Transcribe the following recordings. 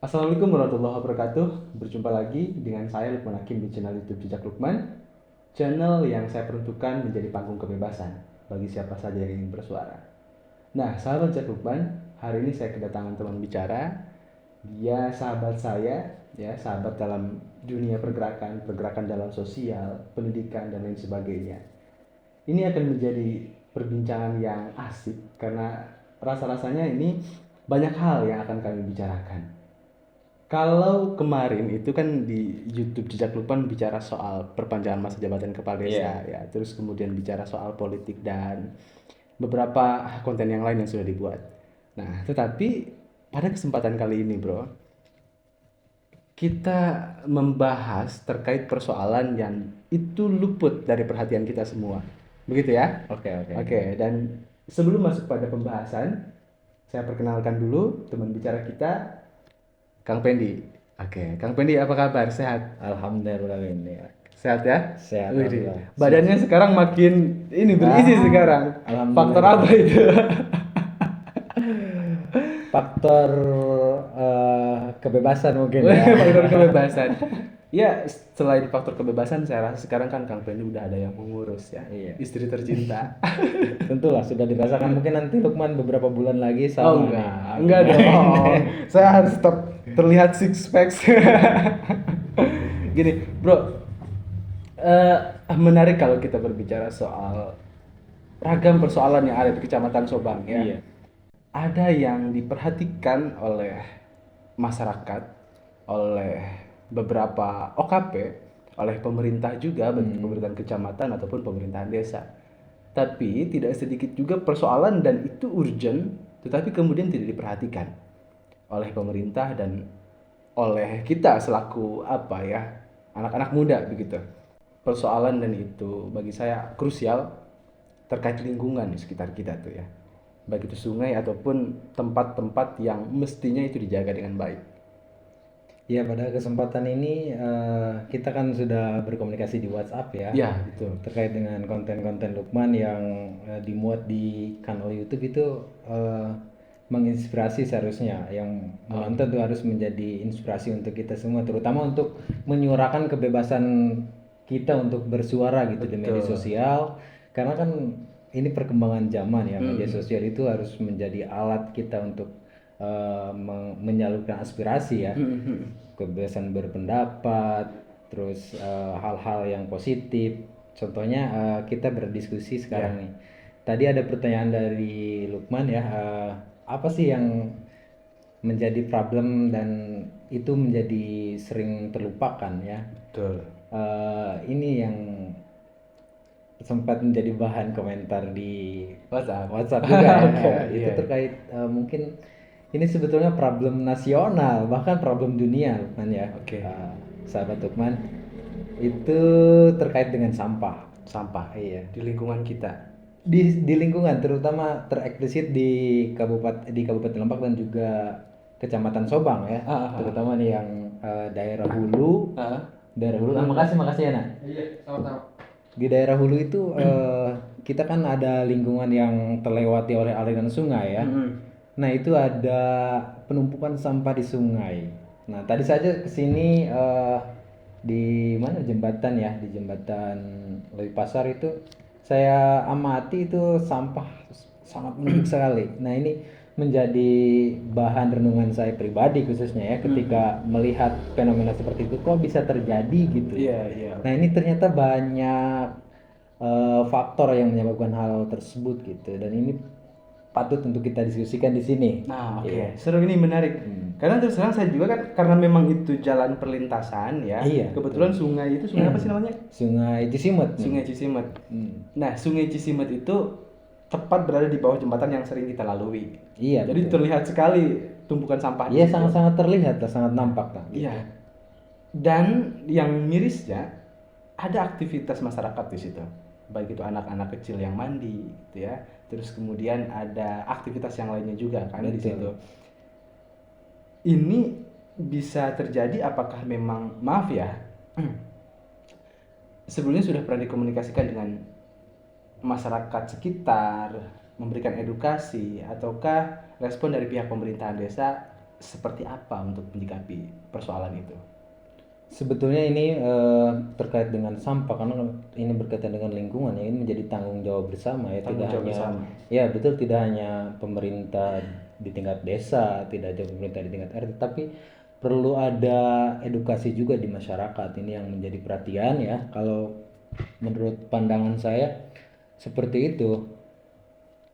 Assalamualaikum warahmatullahi wabarakatuh. Berjumpa lagi dengan saya Lukman Hakim di channel YouTube Jejak Lukman. Channel yang saya peruntukkan menjadi panggung kebebasan bagi siapa saja yang ingin bersuara. Nah, sahabat Jejak Lukman, hari ini saya kedatangan teman bicara. Dia sahabat saya, ya, sahabat dalam dunia pergerakan, pergerakan dalam sosial, pendidikan dan lain sebagainya. Ini akan menjadi perbincangan yang asik karena rasa-rasanya ini banyak hal yang akan kami bicarakan. Kalau kemarin itu kan di YouTube Jejak Lukman bicara soal perpanjangan masa jabatan kepala desa, ya, terus kemudian bicara soal politik dan beberapa konten yang lain yang sudah dibuat. Nah, tetapi pada kesempatan kali ini, bro, kita membahas terkait persoalan yang itu luput dari perhatian kita semua. Begitu ya? Oke. Oke, dan sebelum masuk pada pembahasan, saya perkenalkan dulu teman bicara kita, Kang Pendi. Oke, Kang Pendi apa kabar? Sehat? Alhamdulillah ini. Sehat ya? Sehat, Widih, alhamdulillah. badannya sekarang makin ini berisi sekarang. Alhamdulillah. Faktor apa itu? Faktor kebebasan mungkin ya. Faktor kebebasan. Ya, selain faktor kebebasan, saya rasa sekarang kan Kang Pendi udah ada yang mengurus ya. Iya. Istri tercinta. Tentulah sudah dirasakan, mungkin nanti Lukman beberapa bulan lagi Oh sama enggak, nih. enggak dong. Saya harus tetap terlihat six packs. Gini, bro, menarik kalau kita berbicara soal ragam persoalan yang ada di Kecamatan Sobang ya. Iya. Ada yang diperhatikan oleh masyarakat, oleh beberapa OKP, oleh pemerintah juga, baik pemerintahan kecamatan ataupun pemerintahan desa. Tapi tidak sedikit juga persoalan dan itu urgent, tetapi kemudian tidak diperhatikan oleh pemerintah dan oleh kita selaku apa ya, anak-anak muda begitu. Persoalan dan itu bagi saya krusial terkait lingkungan di sekitar kita tuh ya. Baik itu sungai ataupun tempat-tempat yang mestinya itu dijaga dengan baik. Ya, pada kesempatan ini kita kan sudah berkomunikasi di WhatsApp ya. Ya, betul. Terkait dengan konten-konten Lukman yang dimuat di kanal YouTube itu menginspirasi seharusnya. Yang menonton tuh harus menjadi inspirasi untuk kita semua, terutama untuk menyuarakan kebebasan kita untuk bersuara gitu di media sosial. Karena kan ini perkembangan zaman ya, media sosial itu harus menjadi alat kita untuk menyalurkan aspirasi ya, kebebasan berpendapat, terus hal-hal yang positif. Contohnya kita berdiskusi sekarang nih. Tadi ada pertanyaan dari Lukman ya, apa sih yang menjadi problem dan itu menjadi sering terlupakan ya? Betul. Ini yang sempat menjadi bahan komentar di WhatsApp juga ya. Itu iya. terkait mungkin ini sebetulnya problem nasional, bahkan problem dunia Lukman ya. Oke. Sahabat Lukman, itu terkait dengan sampah. Sampah Iya. di lingkungan kita. Di lingkungan, terutama tereksplisit di Kabupaten Lebak dan juga Kecamatan Sobang ya. Terutama nih yang daerah hulu. Daerah hulu. Makasih ya, Nak. Iya, sama-sama. Di daerah hulu itu kita kan ada lingkungan yang terlewati oleh aliran sungai ya. Nah, itu ada penumpukan sampah di sungai. Nah, tadi saja kesini di mana jembatan ya, di jembatan Lewi Pasar itu saya amati itu sampah sangat menumpuk sekali. Nah, ini menjadi bahan renungan saya pribadi khususnya ya, ketika melihat fenomena seperti itu kok bisa terjadi gitu. Iya. Nah, ini ternyata banyak faktor yang menyebabkan hal tersebut gitu, dan ini patut untuk kita diskusikan di sini. Nah, oke. Seru, ini menarik. Karena terus terang saya juga kan karena memang itu jalan perlintasan ya. Iya, Kebetulan sungai itu sungai apa sih namanya? Sungai Cisimut. Sungai Cisimet. Nah, Sungai Cisimet itu tepat berada di bawah jembatan yang sering kita lalui. Iya, Jadi terlihat sekali tumpukan sampah di Iya, situ. sangat-sangat terlihat lah, sangat nampak lah. Iya. Dan yang mirisnya ada aktivitas masyarakat di situ. Baik itu anak-anak kecil yang mandi gitu ya. Terus kemudian ada aktivitas yang lainnya juga kan di situ. Ini bisa terjadi apakah memang, maaf ya, sebelumnya sudah pernah dikomunikasikan dengan masyarakat sekitar, memberikan edukasi, ataukah respon dari pihak pemerintahan desa seperti apa untuk menyikapi persoalan itu? Sebetulnya ini terkait dengan sampah karena ini berkaitan dengan lingkungan ya, ini menjadi tanggung jawab bersama ya, Tanggung tidak jawab hanya bersama. ya betul, tidak hanya pemerintah di tingkat desa, tidak hanya pemerintah di tingkat RT, tapi perlu ada edukasi juga di masyarakat. Ini yang menjadi perhatian ya. Kalau menurut pandangan saya seperti itu.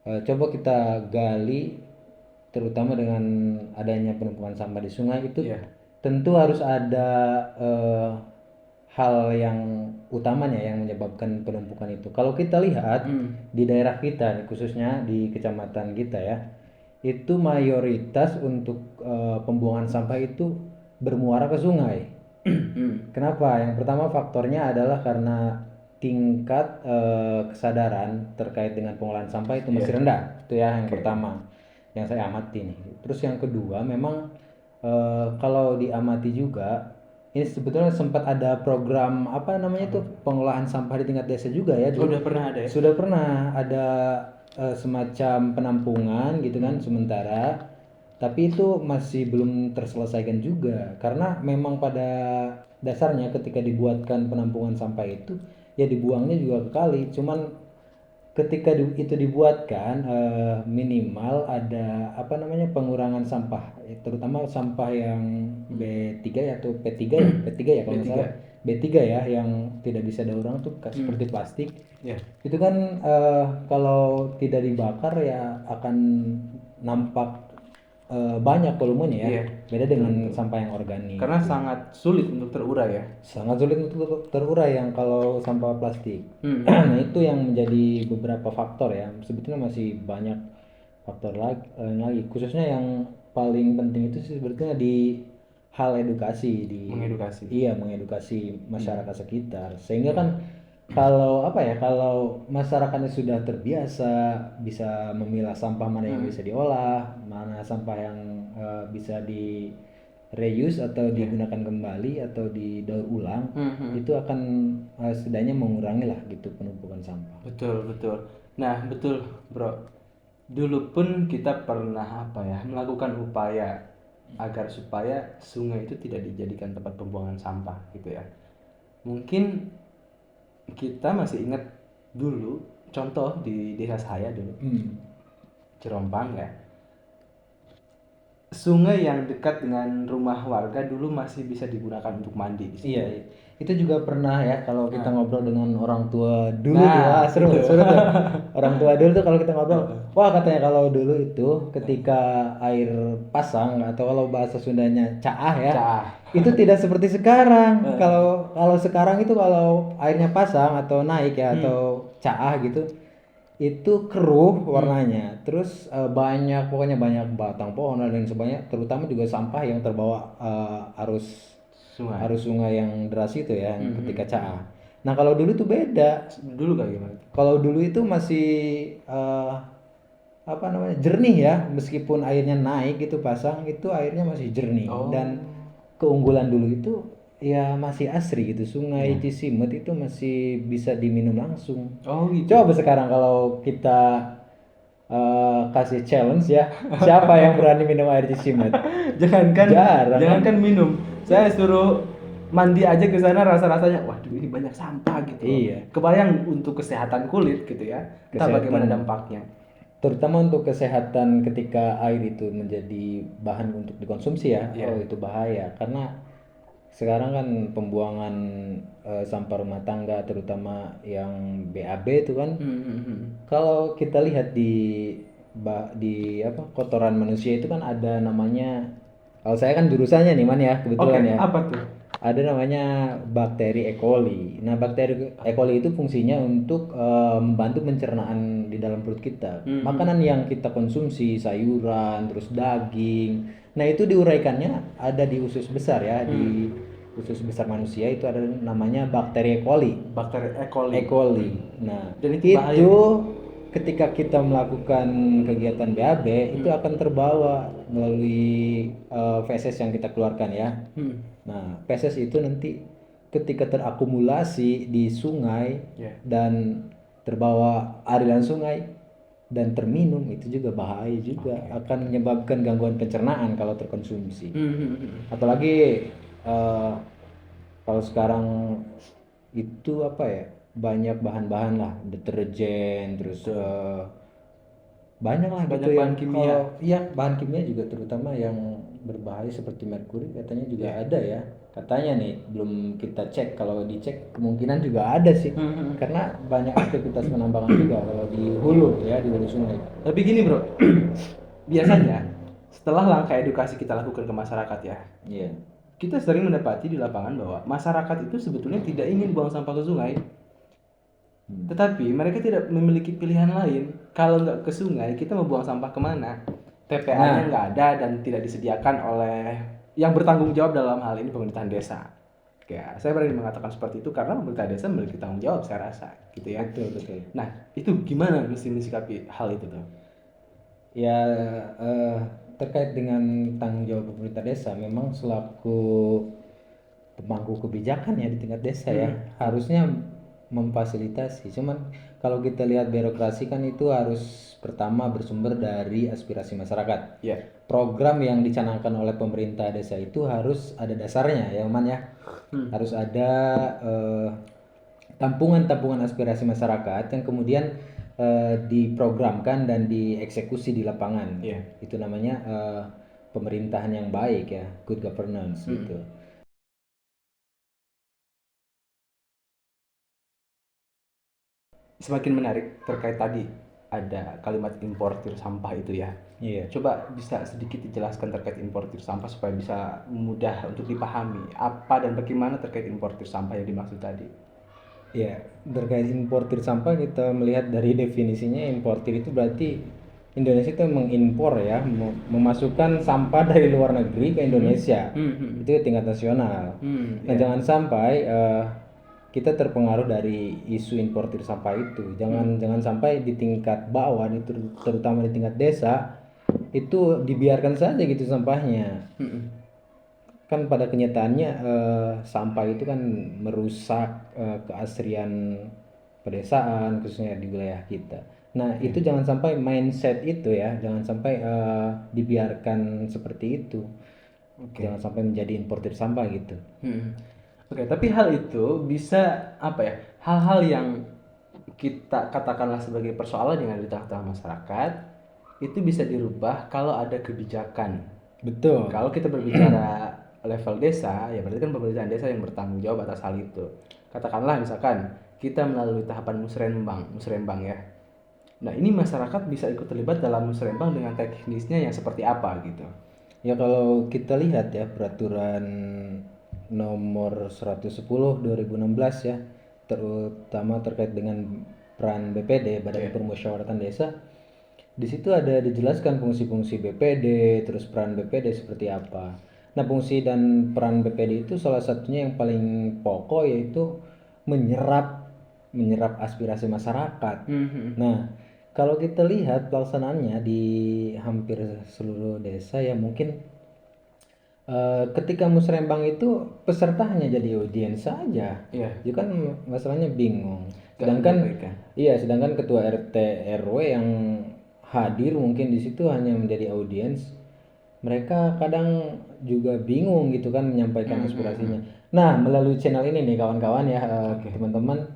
Coba kita gali terutama dengan adanya penumpukan sampah di sungai itu, Iya. tentu harus ada eh, hal yang utamanya yang menyebabkan penumpukan itu. Kalau kita lihat di daerah kita, khususnya di kecamatan kita ya, itu mayoritas untuk pembuangan sampah itu bermuara ke sungai. Kenapa? Yang pertama faktornya adalah karena tingkat kesadaran terkait dengan pengolahan sampah itu masih rendah. Itu ya yang pertama yang saya amati nih. Terus yang kedua memang kalau diamati juga ini sebetulnya sempat ada program apa namanya tuh pengolahan sampah di tingkat desa juga ya. Oh, udah pernah ada ya? Sudah pernah ada semacam penampungan gitu kan sementara, tapi itu masih belum terselesaikan juga karena memang pada dasarnya ketika dibuatkan penampungan sampah itu ya dibuangnya juga ke kali. Cuman ketika itu dibuatkan minimal ada apa namanya pengurangan sampah, terutama sampah yang B3 ya atau P3 ya, P3 ya kalau nggak salah, B3 ya yang tidak bisa daur ulang tuh seperti plastik. Iya. Itu kan kalau tidak dibakar ya akan nampak banyak volumenya ya. Iya. Beda dengan sampah yang organik. Karena sangat sulit untuk terurai ya. Sangat sulit untuk terurai yang kalau sampah plastik. Nah itu yang menjadi beberapa faktor ya. Sebetulnya masih banyak faktor lagi. Khususnya yang paling penting itu sih sebetulnya di hal edukasi, di Mengedukasi. iya mengedukasi masyarakat sekitar. Sehingga kan kalau apa ya, kalau masyarakatnya sudah terbiasa bisa memilah sampah mana yang bisa diolah, mana sampah yang bisa di reuse atau digunakan kembali atau didaur ulang, itu akan setidaknya mengurangi lah gitu penumpukan sampah. Betul, betul. Nah, betul, Bro. Dulu pun kita pernah melakukan upaya agar supaya sungai itu tidak dijadikan tempat pembuangan sampah gitu ya. Mungkin kita masih ingat dulu contoh di desa saya dulu, Cirompang ya. Sungai yang dekat dengan rumah warga dulu masih bisa digunakan untuk mandi di situ. Iya, itu juga pernah ya kalau kita ngobrol dengan orang tua dulu tuh, wah seru tuh. Orang tua dulu tuh kalau kita ngobrol, wah katanya kalau dulu itu ketika air pasang atau kalau bahasa Sundanya caah ya, itu tidak seperti sekarang. Kalau sekarang itu kalau airnya pasang atau naik ya atau caah gitu, itu keruh warnanya, terus pokoknya banyak batang pohon dan sebagainya, terutama juga sampah yang terbawa arus sungai yang deras itu ya, yang ketika caah. Nah kalau dulu tuh beda. Dulu kayak gimana? Kalau dulu itu masih apa namanya jernih ya, meskipun airnya naik gitu pasang, itu airnya masih jernih. Dan keunggulan dulu itu ya masih asri gitu, sungai Cisimet itu masih bisa diminum langsung. Oh gitu. Coba sekarang kalau kita kasih challenge ya, siapa yang berani minum air Cisimet? Jangankan minum, saya suruh mandi aja ke sana rasanya, waduh ini banyak sampah gitu. Iya. Kebayang untuk kesehatan kulit gitu ya. Entah bagaimana dampaknya. Terutama untuk kesehatan ketika air itu menjadi bahan untuk dikonsumsi ya, oh itu bahaya karena sekarang kan pembuangan sampah rumah tangga terutama yang BAB itu kan, kalau kita lihat di apa kotoran manusia itu kan ada namanya, kalau saya kan jurusannya nih man ya kebetulan ya. Apa tuh? Ada namanya bakteri E. coli. Nah, bakteri E. coli itu fungsinya untuk membantu pencernaan di dalam perut kita. Makanan yang kita konsumsi, sayuran, terus daging. Nah, itu diuraikannya ada di usus besar ya, di usus besar manusia itu ada namanya bakteri E. coli. Bakteri E. coli. E. coli. Nah, dan itu ketika kita melakukan kegiatan BAB itu akan terbawa melalui feses yang kita keluarkan ya. Nah, feses itu nanti ketika terakumulasi di sungai dan terbawa aliran sungai, dan terminum itu juga bahaya juga, akan menyebabkan gangguan pencernaan kalau terkonsumsi. Apalagi kalau sekarang itu apa ya, banyak bahan-bahan lah, deterjen, terus banyak lah Banyak gitu bahan yang kimia. kalau iya bahan kimia juga terutama yang berbahaya seperti merkuri katanya juga ada ya. Katanya nih belum kita cek, kalau dicek kemungkinan juga ada sih. Karena banyak aktivitas penambangan juga kalau di hulu ya, di hulu sungai. Tapi gini bro, biasanya setelah langkah edukasi kita lakukan ke masyarakat ya, Iya. kita sering mendapati di lapangan bahwa masyarakat itu sebetulnya tidak ingin buang sampah ke sungai. Tetapi mereka tidak memiliki pilihan lain. Kalau nggak ke sungai, kita mau buang sampah kemana? TPA-nya nggak ada dan tidak disediakan oleh yang bertanggung jawab dalam hal ini pemerintahan desa. Ya, saya berani mengatakan seperti itu karena pemerintah desa memiliki tanggung jawab, saya rasa, gitu ya. Betul. Nah, itu gimana mesti mensikapi hal itu tuh? Ya terkait dengan tanggung jawab pemerintah desa, memang selaku pemangku kebijakan ya di tingkat desa ya harusnya memfasilitasi. Cuman kalau kita lihat birokrasi kan itu harus pertama bersumber dari aspirasi masyarakat. Ya. Program yang dicanangkan oleh pemerintah desa itu harus ada dasarnya ya Man ya. Harus ada tampungan-tampungan aspirasi masyarakat yang kemudian diprogramkan dan dieksekusi di lapangan. Itu namanya pemerintahan yang baik ya, good governance gitu. Semakin menarik terkait tadi ada kalimat importir sampah itu ya. Iya. Coba bisa sedikit dijelaskan terkait importir sampah supaya bisa mudah untuk dipahami apa dan bagaimana terkait importir sampah yang dimaksud tadi. Ya, terkait importir sampah kita melihat dari definisinya, importir itu berarti Indonesia itu mengimpor ya, memasukkan sampah dari luar negeri ke Indonesia. Itu tingkat nasional. Nah, jangan sampai kita terpengaruh dari isu importir sampah itu. Jangan sampai di tingkat bawah, terutama di tingkat desa, itu dibiarkan saja gitu sampahnya. Kan pada kenyataannya sampah itu kan merusak keasrian pedesaan khususnya di wilayah kita. Nah itu jangan sampai mindset itu ya, jangan sampai dibiarkan seperti itu. Jangan sampai menjadi importir sampah gitu. Oke, tapi hal itu bisa apa ya? Hal-hal yang kita katakanlah sebagai persoalan yang ada di tengah-tengah masyarakat itu bisa dirubah kalau ada kebijakan. Betul. Kalau kita berbicara level desa, ya berarti kan pemerintahan desa yang bertanggung jawab atas hal itu. Katakanlah misalkan kita melalui tahapan musrembang ya. Nah ini masyarakat bisa ikut terlibat dalam musrembang dengan teknisnya yang seperti apa gitu. Ya kalau kita lihat ya peraturan nomor 110 2016 ya, terutama terkait dengan peran BPD, Badan Permusyawaratan Desa. Di situ ada dijelaskan fungsi-fungsi BPD, terus peran BPD seperti apa. Nah, fungsi dan peran BPD itu salah satunya yang paling pokok yaitu menyerap aspirasi masyarakat. Nah, kalau kita lihat pelaksanaannya di hampir seluruh desa ya mungkin ketika musrembang itu peserta hanya jadi audiens saja. Itu kan masalahnya bingung. Sedangkan ketua RT RW yang hadir mungkin di situ hanya menjadi audiens. Mereka kadang juga bingung gitu kan menyampaikan aspirasinya. Nah, melalui channel ini nih kawan-kawan ya, teman-teman,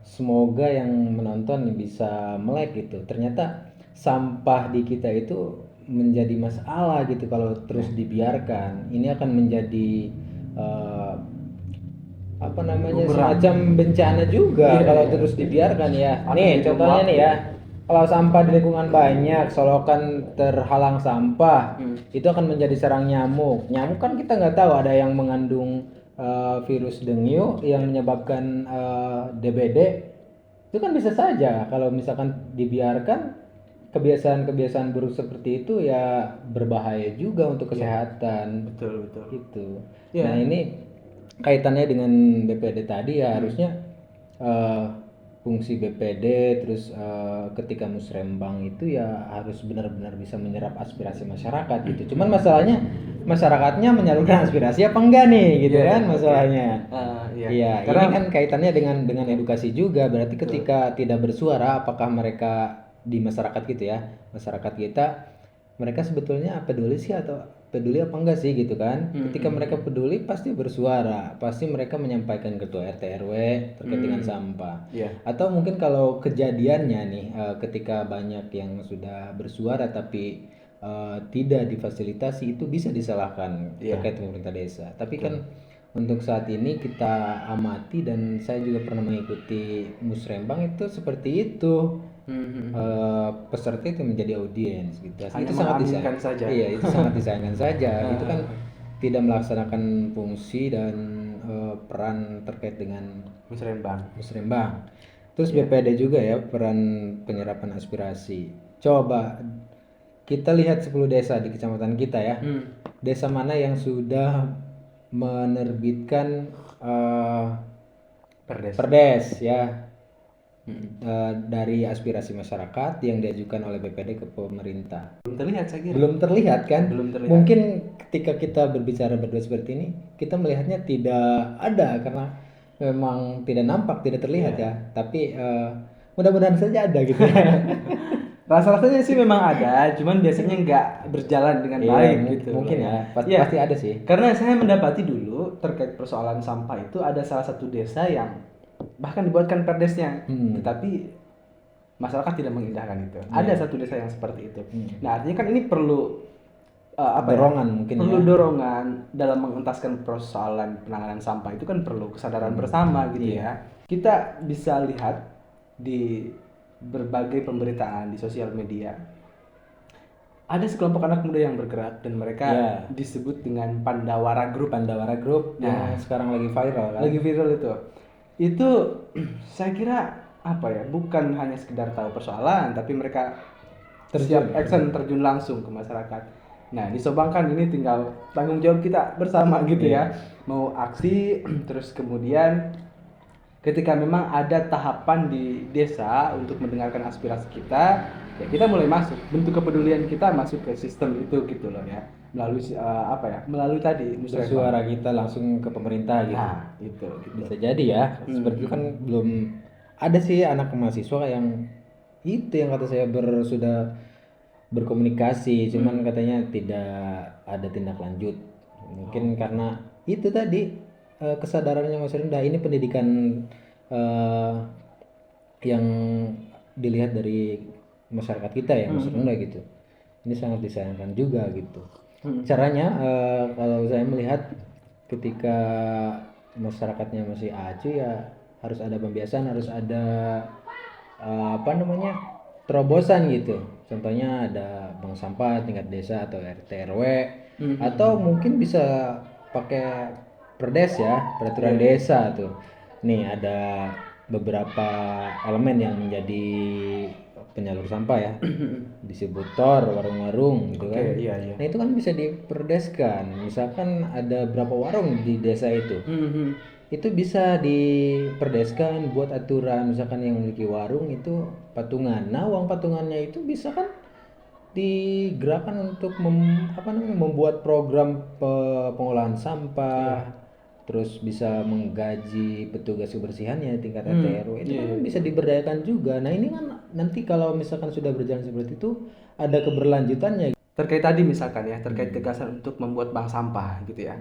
semoga yang menonton bisa melek gitu. Ternyata sampah di kita itu menjadi masalah gitu kalau terus dibiarkan. Ini akan menjadi semacam bencana juga kalau terus dibiarkan ya. Nih contohnya nih ya, kalau sampah di lingkungan banyak, solokan terhalang sampah, itu akan menjadi sarang nyamuk. Nyamuk kan kita nggak tahu ada yang mengandung virus dengue yang menyebabkan DBD. Itu kan bisa saja kalau misalkan dibiarkan, kebiasaan-kebiasaan buruk seperti itu ya berbahaya juga untuk kesehatan. Betul. Gitu. Nah ini kaitannya dengan BPD tadi ya harusnya fungsi BPD terus ketika musrembang itu ya harus benar-benar bisa menyerap aspirasi masyarakat gitu. Cuman masalahnya masyarakatnya menyalurkan aspirasi apa enggak nih gitu kan masalahnya. Iya, ini kan kaitannya dengan edukasi juga. Berarti ketika tidak bersuara apakah mereka di masyarakat gitu ya, masyarakat kita mereka sebetulnya peduli sih atau peduli apa enggak sih gitu kan. Ketika mereka peduli pasti bersuara, pasti mereka menyampaikan ketua RT RW terkait dengan sampah. Iya. Atau mungkin kalau kejadiannya nih ketika banyak yang sudah bersuara tapi tidak difasilitasi, itu bisa disalahkan Iya. terkait pemerintah desa. Tapi kan untuk saat ini kita amati dan saya juga pernah mengikuti musrembang itu seperti itu. Peserta itu menjadi audiens gitu. Hanya Itu sangat mengaminkan saja. Iya, itu sangat disayangkan saja. Itu kan tidak melaksanakan fungsi dan peran terkait dengan Musrembang. musrembang. Terus BPD juga ya, peran penyerapan aspirasi. Coba kita lihat 10 desa di kecamatan kita ya. Desa mana yang sudah menerbitkan perdes ya, dari aspirasi masyarakat yang diajukan oleh BPD ke pemerintah. Belum terlihat saya kira. Belum terlihat kan? Belum terlihat. Mungkin ketika kita berbicara berdua seperti ini, kita melihatnya tidak ada karena memang tidak nampak, tidak terlihat ya. Tapi mudah-mudahan saja ada gitu ya. Rasa-rasanya sih memang ada, cuman biasanya nggak berjalan dengan Iya, baik gitu. mungkin ya, Iya. pasti ada sih. Karena saya mendapati dulu terkait persoalan sampah itu ada salah satu desa yang bahkan dibuatkan perdesnya, tetapi masyarakat tidak mengindahkan itu. Ada satu desa yang seperti itu. Nah, artinya kan ini perlu Dorongan mungkin perlu ya. dorongan dalam mengentaskan persoalan penanganan sampah itu kan perlu kesadaran bersama gitu ya. Kita bisa lihat di berbagai pemberitaan di sosial media ada sekelompok anak muda yang bergerak dan mereka disebut dengan Pandawara Group. Pandawara Group yang sekarang lagi viral kan? Lagi viral itu saya kira apa ya, bukan hanya sekedar tahu persoalan tapi mereka siap action, terjun langsung ke masyarakat. Nah, di Sobangkan ini tinggal tanggung jawab kita bersama gitu ya, mau aksi terus kemudian ketika memang ada tahapan di desa untuk mendengarkan aspirasi kita, ya kita mulai masuk, bentuk kepedulian kita masuk ke sistem itu gitu loh ya, melalui melalui tadi Suara kita langsung ke pemerintah gitu. Nah, itu gitu. Bisa jadi ya, seperti itu kan belum ada sih anak mahasiswa yang itu yang kata saya sudah berkomunikasi, cuman katanya tidak ada tindak lanjut. Mungkin karena itu tadi kesadarannya masih rendah. Ini pendidikan yang dilihat dari masyarakat kita ya masih rendah gitu. Ini sangat disayangkan juga gitu. Caranya kalau saya melihat ketika masyarakatnya masih acuh ya harus ada pembiasaan, harus ada terobosan gitu. Contohnya ada bank sampah tingkat desa atau RT RW atau mungkin bisa pakai perdes ya, peraturan desa tuh. Nih ada beberapa elemen yang menjadi penyalur sampah ya. Distributor, warung-warung gitu kan. Iya. Nah, itu kan bisa diperdeskan. Misalkan ada berapa warung di desa itu. Itu bisa diperdeskan buat aturan, misalkan yang memiliki warung itu patungan. Nah, uang patungannya itu bisa kan digerakkan untuk membuat program pengolahan sampah. Terus bisa menggaji petugas kebersihannya tingkat RT RW. Itu kan bisa diberdayakan juga. Nah, ini kan nanti kalau misalkan sudah berjalan seperti itu ada keberlanjutannya. Terkait tadi misalkan ya, terkait gagasan untuk membuat bank sampah gitu ya.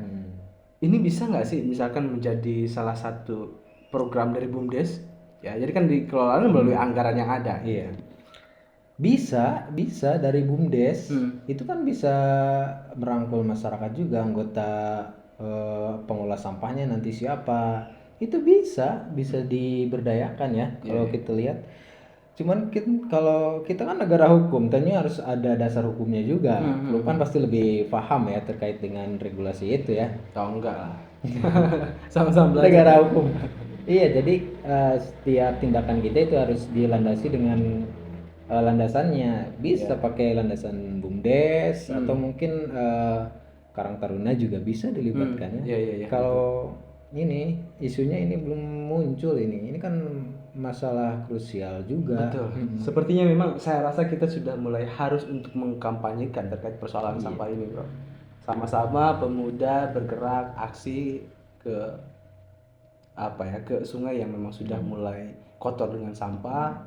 Ini bisa nggak sih misalkan menjadi salah satu program dari BUMDes? Ya, jadi kan dikelola melalui anggaran yang ada. Iya. Bisa dari BUMDes. Itu kan bisa merangkul masyarakat juga, anggota pengolah sampahnya nanti siapa. Itu bisa diberdayakan ya kalau kita lihat. Cuman kalau kita kan negara hukum, tentunya harus ada dasar hukumnya juga. Lu kan pasti lebih paham ya terkait dengan regulasi itu ya. Tahu enggak lah. Sama-sama belajar. Negara hukum. Iya, jadi setiap tindakan kita itu harus dilandasi dengan landasannya. Bisa pakai landasan BUMDes atau mungkin Karang Taruna juga bisa dilibatkan ya. Iya. Kalau ini isunya ini belum muncul ini kan masalah krusial juga. Betul. Sepertinya memang saya rasa kita sudah mulai harus untuk mengkampanyekan terkait persoalan sampah ini, bro. Sama-sama pemuda bergerak aksi ke ke sungai yang memang sudah mulai kotor dengan sampah.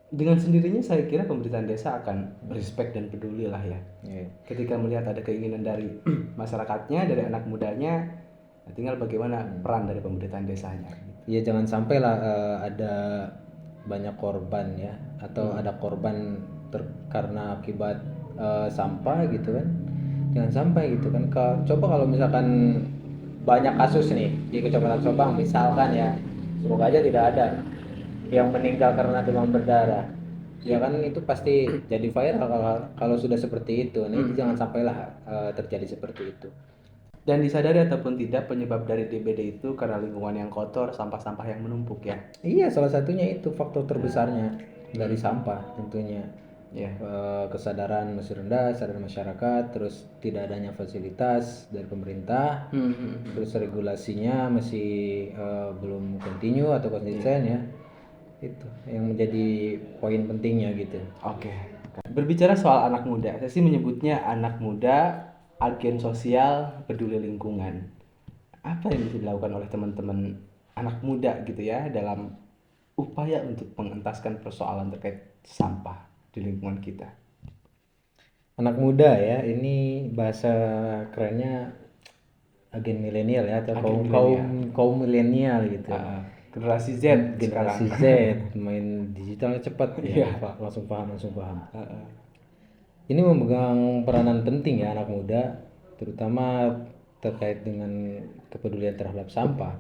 dengan sendirinya saya kira pemerintahan desa akan respect dan peduli lah ya. Iya. Ketika melihat ada keinginan dari masyarakatnya, dari anak mudanya, tinggal bagaimana peran dari pemerintahan desanya. Ya jangan sampai lah ada banyak korban ya, atau ada korban karena akibat sampah gitu kan. Jangan sampai gitu kan. Coba kalau misalkan banyak kasus nih di Kecamatan Sobang misalkan ya, semoga aja tidak ada yang meninggal karena demam berdarah. Ya kan itu pasti jadi viral kalau sudah seperti itu. Nah, itu jangan sampailah terjadi seperti itu. Dan disadari ataupun tidak, penyebab dari DBD itu karena lingkungan yang kotor, sampah-sampah yang menumpuk ya. Iya, salah satunya itu faktor terbesarnya dari sampah tentunya. Ya. Kesadaran masih rendah, kesadaran masyarakat, terus tidak adanya fasilitas dari pemerintah, terus regulasinya masih belum continue atau konsisten ya. Itu yang menjadi poin pentingnya gitu. Oke. Berbicara soal anak muda, saya sih menyebutnya anak muda, agen sosial, peduli lingkungan. Apa yang bisa dilakukan oleh teman-teman anak muda gitu ya dalam upaya untuk mengentaskan persoalan terkait sampah di lingkungan kita? Anak muda ya, ini bahasa kerennya agen milenial ya, atau kaum milenial gitu. Generasi Z Generasi sekarang. Z main digitalnya cepat ya, Pak. Langsung paham. Ini memegang peranan penting ya anak muda, terutama terkait dengan kepedulian terhadap sampah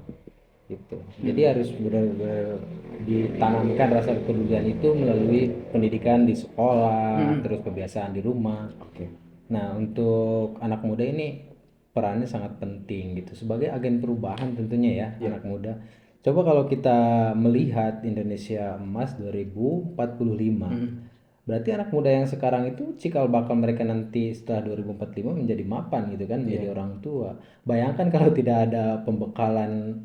gitu. Jadi harus benar-benar ditanamkan rasa kepedulian itu melalui pendidikan di sekolah, terus kebiasaan di rumah. Oke. Nah, untuk anak muda ini perannya sangat penting gitu sebagai agen perubahan tentunya ya, anak muda. Coba kalau kita melihat Indonesia Emas 2045, berarti anak muda yang sekarang itu cikal bakal mereka nanti setelah 2045 menjadi mapan gitu kan, menjadi orang tua. Bayangkan kalau tidak ada pembekalan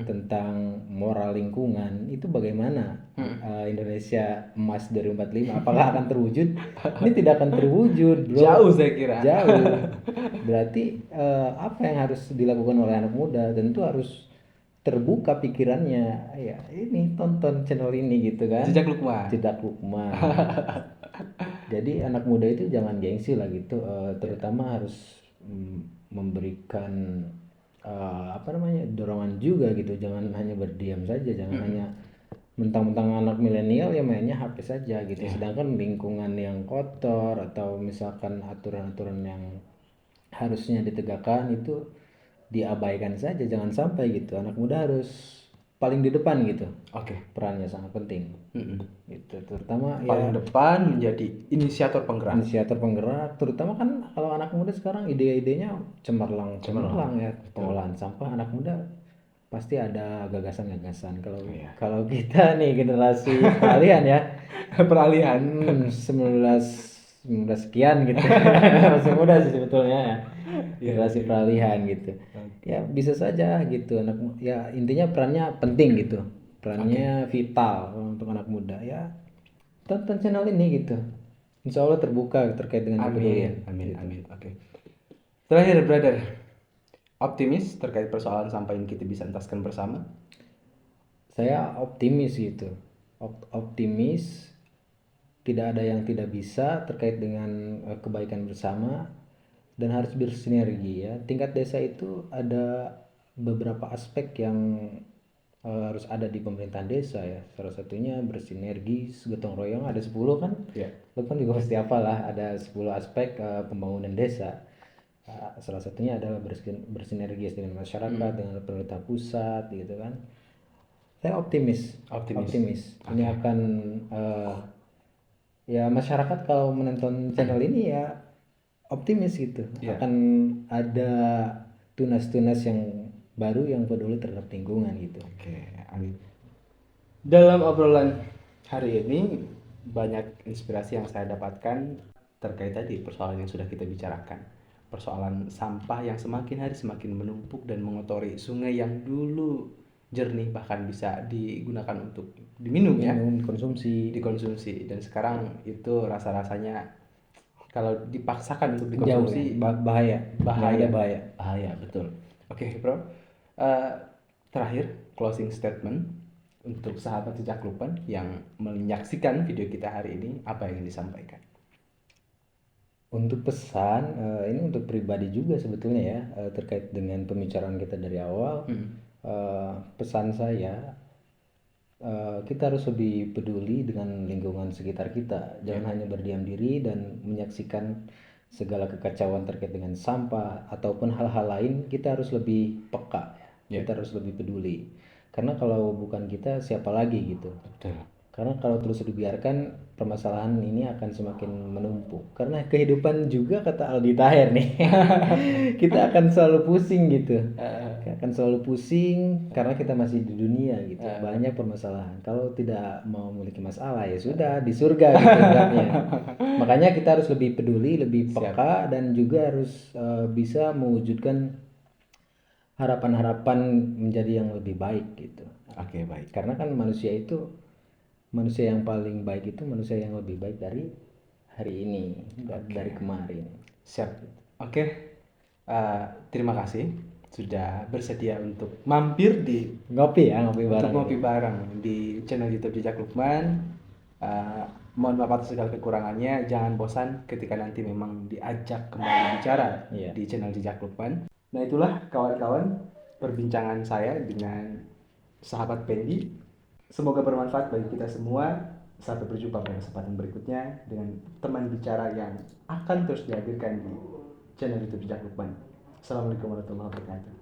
tentang moral lingkungan, itu bagaimana Indonesia Emas 2045? Apakah akan terwujud? Ini tidak akan terwujud, bro. Jauh saya kira. Jauh. Berarti apa yang harus dilakukan oleh anak muda? Tentu harus terbuka pikirannya. Ya, ini tonton channel ini gitu kan. Jejak Lukman. Jadi anak muda itu jangan gengsi lah gitu, terutama harus memberikan dorongan juga gitu. Jangan hanya berdiam saja, jangan hanya mentang-mentang anak milenial ya mainnya HP saja gitu. Sedangkan lingkungan yang kotor atau misalkan aturan-aturan yang harusnya ditegakkan itu diabaikan saja, jangan sampai gitu. Anak muda harus paling di depan gitu. Oke. Perannya sangat penting. Gitu, terutama paling depan menjadi inisiator penggerak, terutama kan kalau anak muda sekarang ide-idenya cemerlang ya, pengolahan sampah. Anak muda pasti ada gagasan-gagasan. Kalau kita nih generasi peralihan ya, 19 sekian gitu. Masih muda sih sebetulnya ya. Generasi peralihan gitu. Ya bisa saja gitu ya, intinya perannya penting gitu. Perannya vital untuk anak muda ya. Tonton channel ini gitu. Insya Allah terbuka terkait dengan kepedulian. Amin. Oke. Terakhir, brother, optimis terkait persoalan sampah yang kita bisa entaskan bersama? Saya optimis gitu. Optimis, tidak ada yang tidak bisa terkait dengan kebaikan bersama, dan harus bersinergi ya. Tingkat desa itu ada beberapa aspek yang harus ada di pemerintahan desa ya. Salah satunya bersinergi, gotong royong, ada 10 kan? Iya. Lo kan juga pasti apalah, ada 10 aspek pembangunan desa. Salah satunya adalah bersinergi dengan masyarakat, dengan pemerintah pusat gitu kan. Saya optimis. Ini akan ya masyarakat kalau menonton channel ini ya optimis gitu. Akan ada tunas-tunas yang baru yang peduli terhadap lingkungan gitu. Oke, amin. Dalam obrolan hari ini banyak inspirasi yang saya dapatkan terkait tadi persoalan yang sudah kita bicarakan. Persoalan sampah yang semakin hari semakin menumpuk dan mengotori sungai yang dulu jernih, bahkan bisa digunakan untuk diminum ya, dikonsumsi, dan sekarang itu rasa-rasanya kalau dipaksakan untuk dikonsumsi bahaya, betul. Oke, bro, terakhir closing statement untuk sahabat Jejak Lukman yang menyaksikan video kita hari ini, apa yang ingin disampaikan? Untuk pesan, ini untuk pribadi juga sebetulnya ya, terkait dengan pembicaraan kita dari awal. Pesan saya, kita harus lebih peduli dengan lingkungan sekitar kita. Jangan hanya berdiam diri dan menyaksikan segala kekacauan terkait dengan sampah ataupun hal-hal lain. Kita harus lebih peka, kita harus lebih peduli. Karena kalau bukan kita, siapa lagi gitu. Betul. Karena kalau terus dibiarkan, permasalahan ini akan semakin menumpuk. Karena kehidupan juga, kata Aldi Taher nih, kita akan selalu pusing gitu. Akan selalu pusing karena kita masih di dunia gitu. Banyak permasalahan. Kalau tidak mau memiliki masalah, ya sudah di surga gitu ibaratnya. Makanya kita harus lebih peduli, lebih peka, dan juga harus bisa mewujudkan harapan-harapan menjadi yang lebih baik gitu. Oke, baik. Karena kan manusia yang paling baik itu manusia yang lebih baik dari hari ini, dari kemarin. Siap. Oke. Terima kasih sudah bersedia untuk mampir di ngopi bareng. Untuk ngopi bareng di channel YouTube Jejak Lukman. Mohon maaf atas segala kekurangannya. Jangan bosan ketika nanti memang diajak kembali bicara di channel Jejak Lukman. Nah, itulah kawan-kawan perbincangan saya dengan sahabat Pendi. Semoga bermanfaat bagi kita semua. Sampai berjumpa pada kesempatan berikutnya dengan teman bicara yang akan terus dihadirkan di channel YouTube Jejak Lukman. Assalamualaikum warahmatullahi wabarakatuh.